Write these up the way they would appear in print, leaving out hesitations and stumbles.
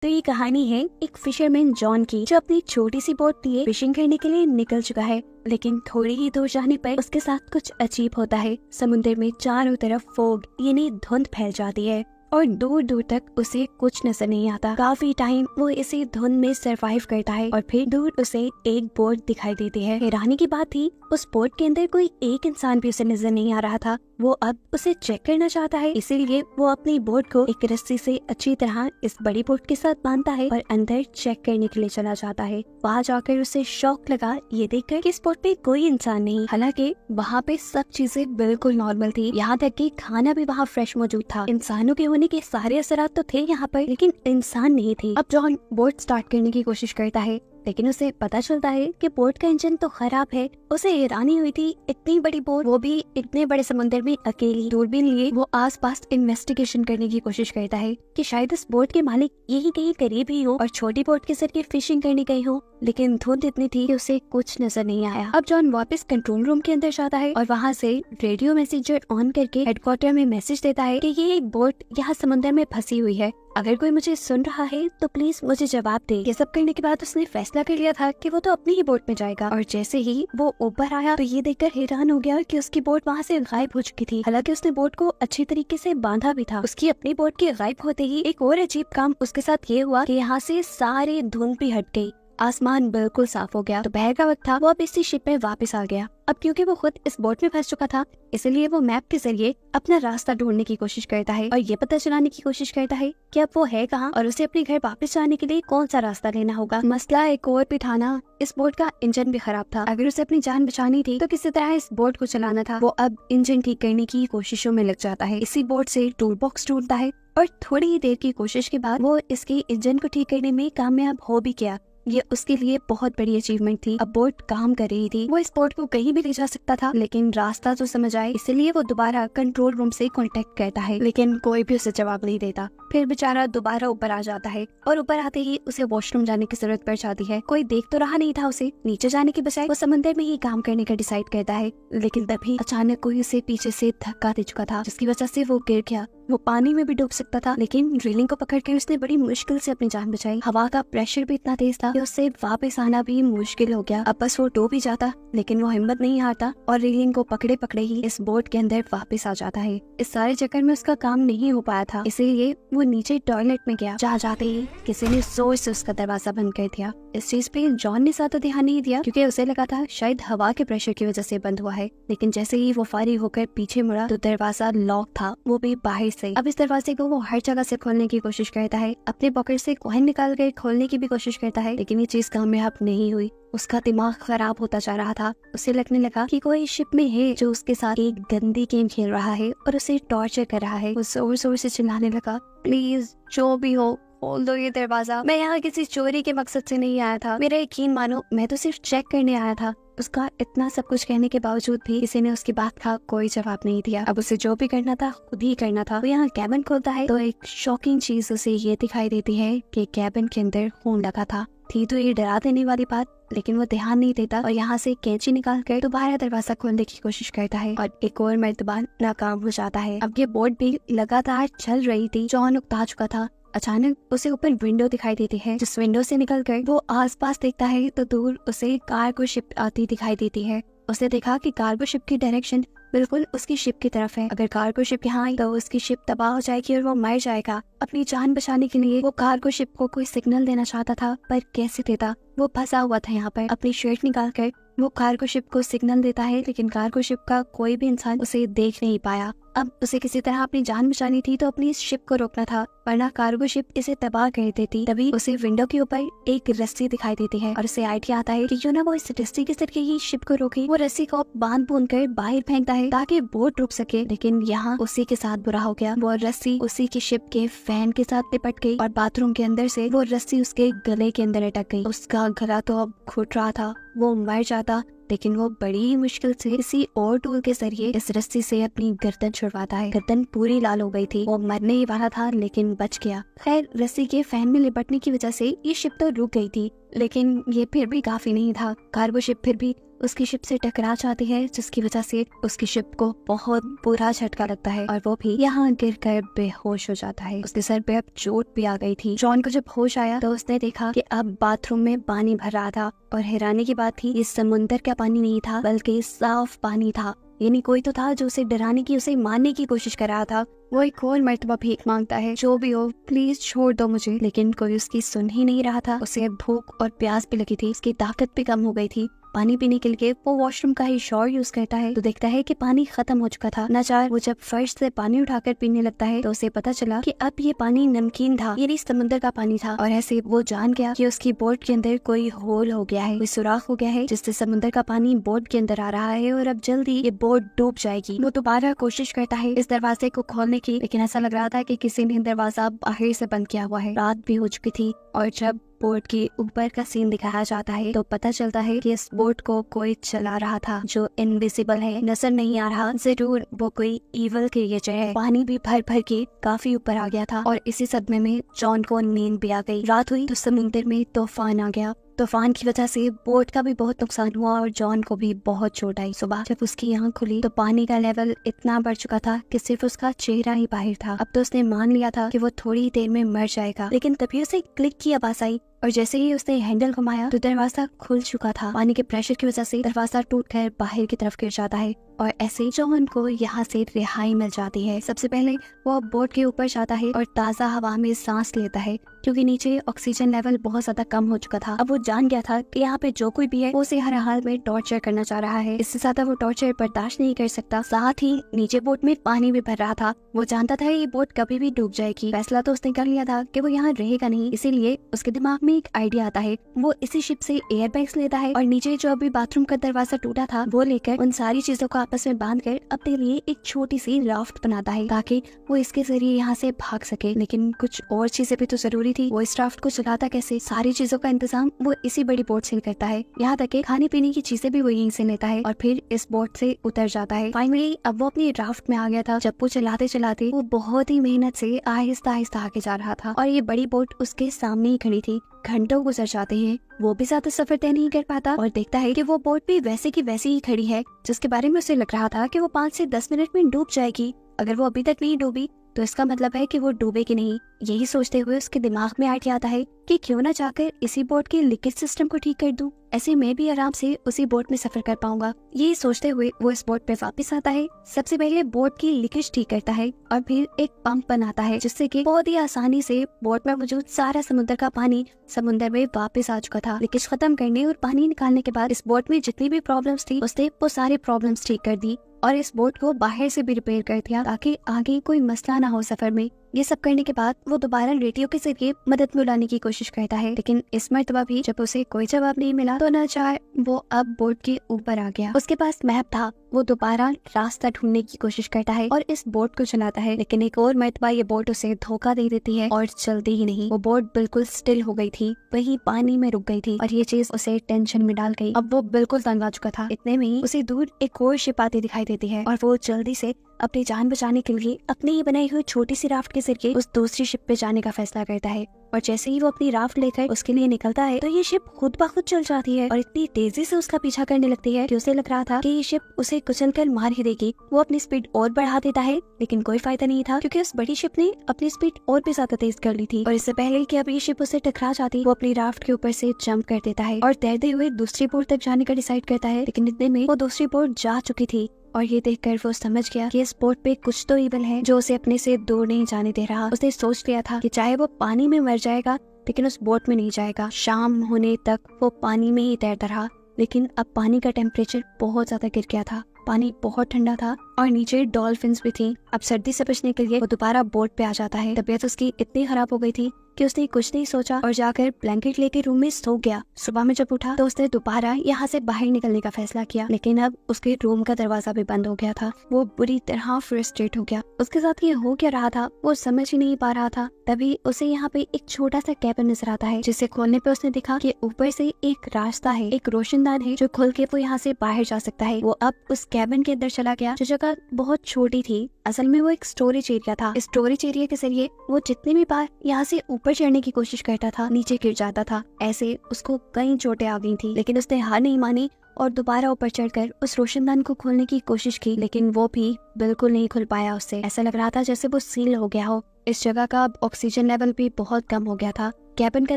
तो ये कहानी है एक फिशरमैन जॉन की, जो अपनी छोटी सी बोट लिए फिशिंग करने के लिए निकल चुका है। लेकिन थोड़ी ही दूर जाने पर उसके साथ कुछ अजीब होता है। समुद्र में चारों तरफ फोग यानी धुंध फैल जाती है और दूर दूर तक उसे कुछ नजर नहीं आता। काफी टाइम वो इसी धुंध में सरवाइव करता है और फिर दूर उसे एक बोट दिखाई देती है। हैरानी की बात थी, उस बोट के अंदर कोई एक इंसान भी उसे नजर नहीं आ रहा था। वो अब उसे चेक करना चाहता है, इसीलिए वो अपनी बोट को एक रस्सी से अच्छी तरह इस बड़ी बोट के साथ बांधता है और अंदर चेक करने के लिए चला जाता है। वहाँ जाकर उसे शौक लगा ये देखकर कि इस बोट पे कोई इंसान नहीं। हालांकि वहाँ पे सब चीजें बिल्कुल नॉर्मल थी, यहाँ तक कि खाना भी वहाँ फ्रेश मौजूद था। इंसानों के होने के सारे असरात तो थे यहाँ पर, लेकिन इंसान नहीं थे। अब जॉन बोट स्टार्ट करने की कोशिश करता है, लेकिन उसे पता चलता है कि बोट का इंजन तो खराब है। उसे हैरानी हुई थी, इतनी बड़ी बोट, वो भी इतने बड़े समुद्र में अकेली। दूरबीन लिए वो आसपास इन्वेस्टिगेशन करने की कोशिश करता है कि शायद इस बोट के मालिक यही कहीं करीब ही हो और छोटी बोट के जरिए फिशिंग करने गई हो, लेकिन धुंध इतनी थी कि उसे कुछ नजर नहीं आया। अब जॉन वापस कंट्रोल रूम के अंदर जाता है और वहाँ से रेडियो मैसेजर ऑन करके हेडक्वार्टर में मैसेज देता है कि ये एक बोट यहाँ समुद्र में फंसी हुई है, अगर कोई मुझे सुन रहा है तो प्लीज मुझे जवाब दे। ये सब करने के बाद उसने फैसला कर लिया था कि वो तो अपनी ही बोट में जाएगा। और जैसे ही वो ऊपर आया तो ये देखकर हैरान हो गया कि उसकी बोट वहाँ से गायब हो चुकी थी। हालांकि उसने बोट को अच्छी तरीके से बांधा भी था। उसकी अपनी बोट के गायब होते ही एक और अजीब काम उसके साथ ये हुआ कि यहाँ से सारी धुंध भी हट गई, आसमान बिल्कुल साफ हो गया। दोपहर का वक्त था, वो अब इसी शिप में वापस आ गया। अब क्योंकि वो खुद इस बोट में फंस चुका था, इसलिए वो मैप के जरिए अपना रास्ता ढूंढने की कोशिश करता है और ये पता चलाने की कोशिश करता है कि अब वो है कहाँ और उसे अपने घर वापस जाने के लिए कौन सा रास्ता लेना होगा। मसला एक और भी था ना, इस बोट का इंजन भी खराब था। अगर उसे अपनी जान बचानी थी तो किसी तरह इस बोट को चलाना था। वो अब इंजन ठीक करने की कोशिशों में लग जाता है। इसी बोट से टूल बॉक्स ढूंढता है और थोड़ी ही देर की कोशिश के बाद वो इसके इंजन को ठीक करने में कामयाब हो भी गया। ये उसके लिए बहुत बड़ी अचीवमेंट थी। अब बोट काम कर रही थी, वो इस बोट को कहीं भी ले जा सकता था, लेकिन रास्ता तो समझ आए, इसलिए वो दोबारा कंट्रोल रूम से कांटेक्ट करता है, लेकिन कोई भी उसे जवाब नहीं देता। फिर बेचारा दोबारा ऊपर आ जाता है और ऊपर आते ही उसे वॉशरूम जाने की जरूरत पड़ जाती है। कोई देख तो रहा नहीं था उसे, नीचे जाने के बजाय वो समंदर में ही काम करने का डिसाइड करता है। लेकिन तभी अचानक कोई उसे पीछे से धक्का दे चुका था, जिसकी वजह से वो गिर गया। वो पानी में भी डूब सकता था, लेकिन ड्रिलिंग को पकड़कर उसने बड़ी मुश्किल से अपनी जान बचाई। हवा का प्रेशर भी इतना तेज था कि उससे वापस आना भी मुश्किल हो गया। अब बस वो डूब ही जाता, लेकिन वो हिम्मत नहीं हारता और रेलिंग को पकड़े पकड़े ही इस बोट के अंदर वापस आ जाता है। इस सारे चक्कर में उसका काम नहीं हो पाया था, इसीलिए वो नीचे टॉयलेट में गया। जा जाते ही किसी ने जोर से उसका दरवाजा बंद कर दिया। इस चीज पे जॉन ने ज्यादा ध्यान नहीं दिया, क्योंकि उसे लगा था शायद हवा के प्रेशर की वजह से बंद हुआ है। लेकिन जैसे ही वो फारिग होकर पीछे मुड़ा तो दरवाजा लॉक था, वो भी बाहर से। अब इस दरवाजे को वो हर जगह से खोलने की कोशिश करता है, अपने पॉकेट से कॉइन निकाल कर खोलने की भी कोशिश करता है, लेकिन ये चीज कामयाब नहीं हुई। उसका दिमाग खराब होता जा रहा था। उसे लगने लगा कि कोई शिप में है जो उसके साथ एक गंदी गेम खेल रहा है और उसे टॉर्चर कर रहा है। वो जोर जोर से चिल्लाने लगा, प्लीज जो भी हो खोल दो ये दरवाजा, मैं यहाँ किसी चोरी के मकसद से नहीं आया था, मेरा यकीन मानो, मैं तो सिर्फ चेक करने आया था। उसका इतना सब कुछ कहने के बावजूद भी किसी ने उसकी बात का कोई जवाब नहीं दिया। अब उसे जो भी करना था खुद ही करना था। वो यहाँ कैबिन खोलता है तो एक शॉकिंग चीज उसे ये दिखाई देती है कि कैबिन के अंदर खून लगा था। थी तो ये डरा देने वाली बात, लेकिन वो ध्यान नहीं देता और यहाँ से कैंची निकाल कर दोबारा दरवाजा खोलने की कोशिश करता है और एक और मर्तबा नाकाम हो जाता है। अब ये बोट भी लगातार चल रही थी। जॉन उकता चुका था। अचानक उसे ऊपर विंडो दिखाई देती है, जिस विंडो से निकलकर वो आसपास देखता है तो दूर उसे कार्गो शिप आती दिखाई देती है। उसने देखा कि कार्गो शिप की डायरेक्शन बिल्कुल उसकी शिप की तरफ है। अगर कार्गो शिप यहाँ आई तो उसकी शिप तबाह हो जाएगी और वो मर जाएगा। अपनी जान बचाने के लिए वो कार्गो शिप को कोई सिग्नल देना चाहता था, पर कैसे देता? वो फंसा हुआ था यहाँ पर। अपनी शर्ट निकालकर वो कार्गो शिप को सिग्नल देता है, लेकिन कार्गो शिप का कोई भी इंसान उसे देख नहीं पाया। अब उसे किसी तरह अपनी जान बचानी थी तो अपनी इस शिप को रोकना था, वरना कार्गो शिप इसे तबाह कर देती। तभी उसे विंडो के ऊपर एक रस्सी दिखाई देती है और उसे आइडिया आता है कि क्यों ना वो इस रस्सी के जरिए ही शिप को रोके। वो रस्सी को बांध बूंद कर बाहर फेंकता है ताकि बोट रुक सके, लेकिन यहाँ उसी के साथ बुरा हो गया। वो रस्सी उसी की शिप के फैन के साथ लिपट गई और बाथरूम के अंदर से वो रस्सी उसके गले के अंदर अटक गई। उसका गला तो अब घुट रहा था, वो मर जाता, लेकिन वो बड़ी मुश्किल से किसी और टूल के जरिए इस रस्सी से अपनी गर्दन छुड़वाता है। गर्दन पूरी लाल हो गई थी, वो मरने ही वाला था लेकिन बच गया। खैर, रस्सी के फैन में लिपटने की वजह से ये शिप तो रुक गई थी, लेकिन ये फिर भी काफी नहीं था। कार्गो शिप फिर भी उसकी शिप से टकरा जाती है, जिसकी वजह से उसकी शिप को बहुत बुरा झटका लगता है और वो भी यहाँ गिर कर बेहोश हो जाता है। उसके सर पे अब चोट भी आ गई थी। जॉन को जब होश आया तो उसने देखा कि अब बाथरूम में पानी भर रहा था और हैरानी की बात थी, ये समुंदर का पानी नहीं था बल्कि साफ पानी था। यानी कोई तो था जो उसे डराने की, उसे मारने की कोशिश कर रहा था। वो एक और मर्तबा भीख मांगता है, जो भी हो प्लीज छोड़ दो मुझे, लेकिन कोई उसकी सुन ही नहीं रहा था। उसे भूख और प्यास भी लगी थी, उसकी ताकत भी कम हो गई थी। पानी पीने के लिए वो वॉशरूम का ही शॉवर यूज करता है तो देखता है कि पानी खत्म हो चुका था। नाचार वो जब फर्श से पानी उठाकर पीने लगता है तो उसे पता चला कि अब ये पानी नमकीन था, ये नहीं समुद्र का पानी था। और ऐसे वो जान गया कि उसकी बोट के अंदर कोई होल हो गया है, कोई सुराख हो गया है, जिससे समुद्र का पानी बोट के अंदर आ रहा है और अब जल्दी ये बोट डूब जाएगी। वो दोबारा कोशिश करता है इस दरवाजे को खोलने की, लेकिन ऐसा लग रहा था कि किसी ने दरवाजा बाहर से बंद किया हुआ है। रात भी हो चुकी थी और जब बोट के ऊपर का सीन दिखाया जाता है तो पता चलता है कि इस बोट को कोई चला रहा था जो इनविजिबल है, नजर नहीं आ रहा। जरूर वो कोई इवल क्रिएचर है। पानी भी भर भर के काफी ऊपर आ गया था और इसी सदमे में जॉन को नींद भी आ गई। रात हुई तो समुद्र में तूफान आ गया। तूफान की वजह से बोट का भी बहुत नुकसान हुआ और जॉन को भी बहुत चोट आई। सुबह जब उसकी आँख खुली तो पानी का लेवल इतना बढ़ चुका था कि सिर्फ उसका चेहरा ही बाहर था। अब तो उसने मान लिया था कि वो थोड़ी देर में मर जाएगा, लेकिन तभी उसे क्लिक की आवाज आई और जैसे ही उसने हैंडल घुमाया तो दरवाजा खुल चुका था। पानी के प्रेशर की वजह से दरवाजा टूटकर बाहर की तरफ गिर जाता है और ऐसे जॉन को यहाँ से रिहाई मिल जाती है। सबसे पहले वो बोट के ऊपर जाता है और ताज़ा हवा में सांस लेता है, क्योंकि नीचे ऑक्सीजन लेवल बहुत ज्यादा कम हो चुका था। अब वो जान गया था कि यहाँ पे जो कोई भी है वो उसे हर हाल में टॉर्चर करना चाह रहा है। इससे ज्यादा वो टॉर्चर बर्दाश्त नहीं कर सकता। साथ ही नीचे बोट में पानी भी भर रहा था। वो जानता था ये बोट कभी भी डूब जाएगी। फैसला तो उसने कर लिया था कि वो यहाँ रहेगा नहीं, इसीलिए उसके दिमाग में एक आइडिया आता है। वो इसी शिप से एयर बैग्स लेता है और नीचे जो अभी बाथरूम का दरवाजा टूटा था वो लेकर उन सारी चीजों को आपस में बांध कर अपने लिए एक छोटी सी राफ्ट बनाता है ताकि वो इसके जरिए यहाँ से भाग सके। लेकिन कुछ और चीजें भी तो जरूरी थी। वो इस राफ्ट को चलाता कैसे? सारी चीजों का इंतजाम वो इसी बड़ी बोट से करता है। यहाँ तक कि खाने पीने की चीजें भी वो यहीं से लेता है और फिर इस बोट से उतर जाता है। फाइनली अब वो अपनी राफ्ट में आ गया था। जब वो चलाते चलाते वो बहुत ही मेहनत से आहिस्ता आहिस्ता आगे जा रहा था और ये बड़ी बोट उसके सामने ही खड़ी थी। घंटों गुजर जाते हैं, वो भी ज्यादा सफर तय नहीं कर पाता और देखता है कि वो बोट भी वैसे की वैसी ही खड़ी है जिसके बारे में उसे लग रहा था कि वो 5 से 10 मिनट में डूब जाएगी। अगर वो अभी तक नहीं डूबी तो इसका मतलब है कि वो डूबेगी नहीं। यही सोचते हुए उसके दिमाग में आइडिया आता है कि क्यों ना जाकर इसी बोट के लीकेज सिस्टम को ठीक कर दूं, ऐसे मैं भी आराम से उसी बोट में सफर कर पाऊंगा। यही सोचते हुए वो इस बोट पे वापस आता है। सबसे पहले बोट की लीकेज ठीक करता है और फिर एक पंप बनाता है जिससे कि बहुत ही आसानी से बोट में मौजूद सारा समुद्र का पानी समुद्र में वापस आ चुका था। लीकेज खत्म करने और पानी निकालने के बाद इस बोट में जितनी भी प्रॉब्लम्स थी उसने वो सारी प्रॉब्लम्स ठीक कर दी और इस बोट को बाहर से भी रिपेयर कर दिया ताकि आगे कोई मसला ना हो सफर में। ये सब करने के बाद वो दोबारा रेडियो के जरिए मदद बुलाने की कोशिश करता है, लेकिन इस मर्तबा भी जब उसे कोई जवाब नहीं मिला तो नाचार वो अब बोट के ऊपर आ गया। उसके पास मैप था। वो दोबारा रास्ता ढूंढने की कोशिश करता है और इस बोट को चलाता है, लेकिन एक और मर्तबा ये बोट उसे धोखा दे देती है और चलती ही नहीं। वो बोट बिल्कुल स्टिल हो गई थी, वही पानी में रुक गई थी और ये चीज उसे टेंशन में डाल गई। अब वो बिल्कुल तंग आ चुका था। इतने में ही उसे दूर एक और शिप आती दिखाई देती है और वो जल्दी से अपनी जान बचाने के लिए अपनी ही बनाई हुई छोटी सी राफ्ट के जरिए उस दूसरी शिप पे जाने का फैसला करता है। और जैसे ही वो अपनी राफ्ट लेकर उसके लिए निकलता है तो ये शिप खुद ब खुद चल जाती है और इतनी तेजी से उसका पीछा करने लगती है कि उसे लग रहा था कि ये शिप उसे कुचलकर मार ही देगी। वो अपनी स्पीड और बढ़ा देता है, लेकिन कोई फायदा नहीं था क्योंकि उस बड़ी शिप ने अपनी स्पीड और भी ज्यादा तेज कर ली थी। और इससे पहले कि अब ये शिप उसे टकरा जाती, वो अपनी राफ्ट के ऊपर से जंप कर देता है और तैरते हुए दूसरी बोट तक जाने का डिसाइड करता है। लेकिन इतने में वो दूसरी बोट जा चुकी थी और ये देखकर वो समझ गया कि इस बोट पे कुछ तो इवल है जो उसे अपने से दूर नहीं जाने दे रहा। उसने सोच लिया था कि चाहे वो पानी में मर जाएगा लेकिन उस बोट में नहीं जाएगा। शाम होने तक वो पानी में ही तैरता रहा, लेकिन अब पानी का टेम्परेचर बहुत ज्यादा गिर गया था। पानी बहुत ठंडा था और नीचे डॉल्फिन्स भी थी। अब सर्दी से बचने के लिए वो दोबारा बोट पे आ जाता है। तबीयत उसकी इतनी खराब हो गई थी कि उसने कुछ नहीं सोचा और जाकर ब्लैंकेट लेके रूम में सो गया। सुबह में जब उठा तो उसने दोबारा यहाँ से बाहर निकलने का फैसला किया, लेकिन अब उसके रूम का दरवाजा भी बंद हो गया था। वो बुरी तरह फ्रस्ट्रेट हो गया। उसके साथ ये हो क्या रहा था वो समझ ही नहीं पा रहा था। तभी उसे यहाँ पे एक छोटा सा कैबिन नजर आता है, जिसे खोलने पे उसने देखा कि ऊपर से एक रास्ता है, एक रोशनदान है जो खुल के वो यहाँ से बाहर जा सकता है। वो अब उस कैबिन के अंदर चला गया जो जगह बहुत छोटी थी। असल में वो एक स्टोरेज एरिया था। इस स्टोरेज एरिया के जरिए वो जितने भी बार यहाँ से ऊपर चढ़ने की कोशिश करता था नीचे गिर जाता था। ऐसे उसको कई चोटें आ गई थी, लेकिन उसने हार नहीं मानी और दोबारा ऊपर चढ़कर उस रोशनदान को खोलने की कोशिश की, लेकिन वो भी बिल्कुल नहीं खुल पाया उससे। ऐसा लग रहा था जैसे वो सील हो गया हो। इस जगह का अब ऑक्सीजन लेवल भी बहुत कम हो गया था। कैबिन का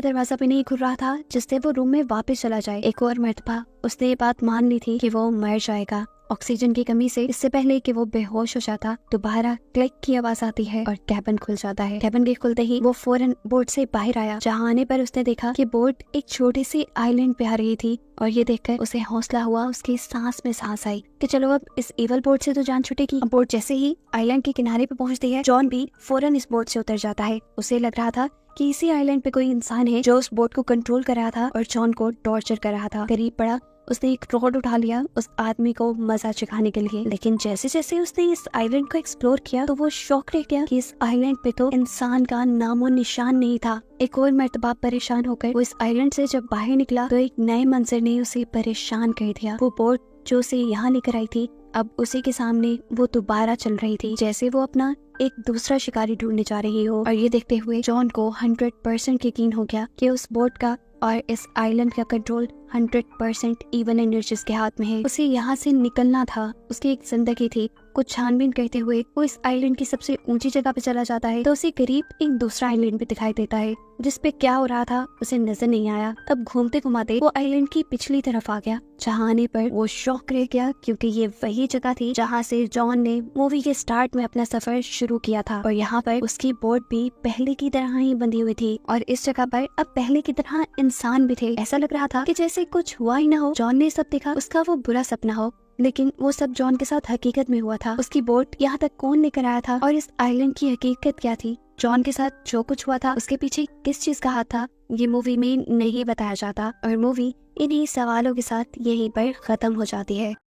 दरवाजा भी नहीं खुल रहा था जिससे वो रूम में वापस चला जाए। एक और मर्तबा उसने ये बात मान ली थी कि वो मर जाएगा। ऑक्सीजन की कमी से इससे पहले कि वो बेहोश हो जाता, दोबारा क्लिक की आवाज आती है और कैबिन खुल जाता है। कैबिन के खुलते ही वो फौरन बोट से बाहर आया, जहाँ आने पर उसने देखा कि बोट एक छोटे से आइलैंड पे आ रही थी और ये देखकर उसे हौसला हुआ, उसकी सांस में सांस आई कि चलो अब इस इवल बोट से तो जान छूटेगी। अब बोट जैसे ही आइलैंड के किनारे पे पहुंचती है, जॉन भी फौरन इस बोट से उतर जाता है। उसे लग रहा था कि इसी आइलैंड पे कोई इंसान है जो उस बोट को कंट्रोल कर रहा था और जॉन को टॉर्चर कर रहा था। करीब पड़ा, उसने एक रॉड उठा लिया उस आदमी को मजा चखाने के लिए, लेकिन जैसे जैसे उसने इस आइलैंड को एक्सप्लोर किया तो वो शॉक रह गया कि इस आइलैंड पे तो इंसान का नामो निशान नहीं था। एक और मर्तबा परेशान होकर वो इस आइलैंड से जब बाहर निकला तो एक नए मंजर ने उसे परेशान कर दिया। वो बोट जो उसे यहाँ लेकर आई थी, अब उसी के सामने वो दोबारा चल रही थी, जैसे वो अपना एक दूसरा शिकारी ढूंढने जा रही हो। और ये देखते हुए जॉन को 100% यकीन हो गया कि उस बोट का और इस आइलैंड का कंट्रोल 100% इवन एनर्जीज के हाथ में है। उसे यहाँ से निकलना था, उसकी एक जिंदगी थी। कुछ छानबीन करते हुए वो इस आइलैंड की सबसे ऊंची जगह पे चला जाता है तो उसे करीब एक दूसरा आइलैंड भी दिखाई देता है, जिसपे क्या हो रहा था उसे नजर नहीं आया। अब घूमते घुमाते वो आइलैंड की पिछली तरफ आ गया, जहाँ आने पर वो शॉक रह गया क्योंकि ये वही जगह थी जहाँ से जॉन ने मूवी के स्टार्ट में अपना सफर शुरू किया था। और यहाँ पर उसकी बोट भी पहले की तरह ही बंधी हुई थी और इस जगह पर अब पहले की तरह इंसान भी थे। ऐसा लग रहा था कि जैसे कुछ हुआ ही ना हो। जॉन ने सब देखा, उसका वो बुरा सपना हो, लेकिन वो सब जॉन के साथ हकीकत में हुआ था। उसकी बोट यहाँ तक कौन लेकर आया था और इस आइलैंड की हकीकत क्या थी? जॉन के साथ जो कुछ हुआ था उसके पीछे किस चीज का हाथ था, ये मूवी में नहीं बताया जाता और मूवी इन्हीं सवालों के साथ यहीं पर खत्म हो जाती है।